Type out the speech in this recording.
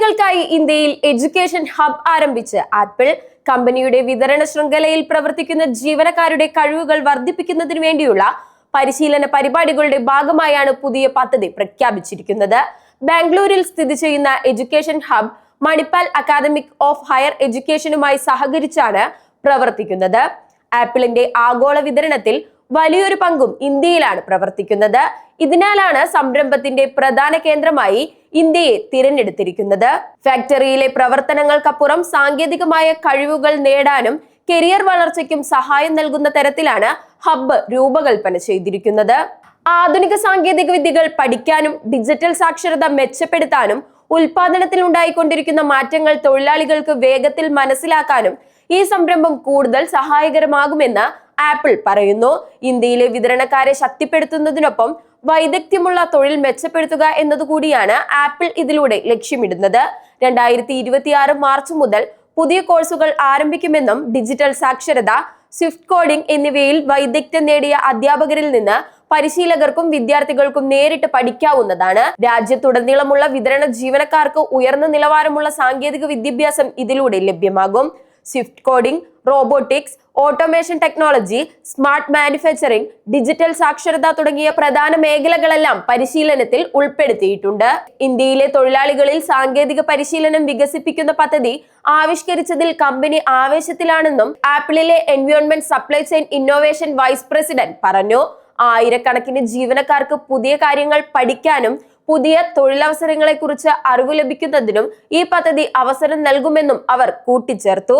വിദ്യാർത്ഥികൾക്കായി ഇന്ത്യയിൽ education hub ആരംഭിച്ച് ആപ്പിൾ. കമ്പനിയുടെ വിതരണ ശൃംഖലയിൽ പ്രവർത്തിക്കുന്ന ജീവനക്കാരുടെ കഴിവുകൾ വർദ്ധിപ്പിക്കുന്നതിന് വേണ്ടിയുള്ള പരിശീലന പരിപാടികളുടെ ഭാഗമായാണ് പുതിയ പദ്ധതി പ്രഖ്യാപിച്ചിരിക്കുന്നത്. ബാംഗ്ലൂരിൽ സ്ഥിതി ചെയ്യുന്ന education hub Manipal academic of higher എഡ്യൂക്കേഷനുമായി സഹകരിച്ചാണ് പ്രവർത്തിക്കുന്നത്. ആപ്പിളിന്റെ ആഗോള വിതരണത്തിൽ വലിയൊരു പങ്കും ഇന്ത്യയിലാണ് പ്രവർത്തിക്കുന്നത്. ഇതിനാലാണ് സംരംഭത്തിന്റെ പ്രധാന കേന്ദ്രമായി ഇന്ത്യയെ തിരഞ്ഞെടുത്തിരിക്കുന്നത്. ഫാക്ടറിയിലെ പ്രവർത്തനങ്ങൾക്കപ്പുറം സാങ്കേതികമായ കഴിവുകൾ നേടാനും കരിയർ വളർച്ചയ്ക്കും സഹായം നൽകുന്ന തരത്തിലാണ് ഹബ്ബ് രൂപകൽപ്പന ചെയ്തിരിക്കുന്നത്. ആധുനിക സാങ്കേതിക വിദ്യകൾ പഠിക്കാനും ഡിജിറ്റൽ സാക്ഷരത മെച്ചപ്പെടുത്താനും ഉൽപാദനത്തിൽ ഉണ്ടായിക്കൊണ്ടിരിക്കുന്ന മാറ്റങ്ങൾ തൊഴിലാളികൾക്ക് വേഗത്തിൽ മനസ്സിലാക്കാനും ഈ സംരംഭം കൂടുതൽ സഹായകരമാകുമെന്ന് ആപ്പിൾ പറയുന്നു. ഇന്ത്യയിലെ വിതരണക്കാരെ ശക്തിപ്പെടുത്തുന്നതിനൊപ്പം വൈദഗ്ധ്യമുള്ള തൊഴിൽ മെച്ചപ്പെടുത്തുക എന്നതുകൂടിയാണ് ആപ്പിൾ ഇതിലൂടെ ലക്ഷ്യമിടുന്നത്. 2026 മാർച്ച് മുതൽ പുതിയ കോഴ്സുകൾ ആരംഭിക്കുമെന്നും ഡിജിറ്റൽ സാക്ഷരത, സ്വിഫ്റ്റ് കോഡിംഗ് എന്നിവയിൽ വൈദഗ്ധ്യം നേടിയ അധ്യാപകരിൽ നിന്ന് പരിശീലകർക്കും വിദ്യാർത്ഥികൾക്കും നേരിട്ട് പഠിക്കാവുന്നതാണ്. രാജ്യത്തുടനീളമുള്ള വിതരണ ജീവനക്കാർക്ക് ഉയർന്ന നിലവാരമുള്ള സാങ്കേതിക വിദ്യാഭ്യാസം ഇതിലൂടെ ലഭ്യമാകും. Swift coding, robotics, automation technology, smart manufacturing, digital സാക്ഷരത തുടങ്ങിയ പ്രധാന മേഖലകളെല്ലാം പരിശീലനത്തിൽ ഉൾപ്പെടുത്തിയിട്ടുണ്ട്. ഇന്ത്യയിലെ തൊഴിലാളികളിൽ സാങ്കേതിക പരിശീലനം വികസിപ്പിക്കുന്ന പദ്ധതി ആവിഷ്കരിച്ചതിൽ കമ്പനി ആവേശത്തിലാണെന്നും ആപ്പിളിലെ environment supply chain innovation vice president പറഞ്ഞു. ആയിരക്കണക്കിന് ജീവനക്കാർക്ക് പുതിയ കാര്യങ്ങൾ പഠിക്കാനും പുതിയ തൊഴിലവസരങ്ങളെ കുറിച്ച് അറിവ് ലഭിക്കുന്നതിനും ഈ പദ്ധതി അവസരം നൽകുമെന്നും അവർ കൂട്ടിച്ചേർത്തു.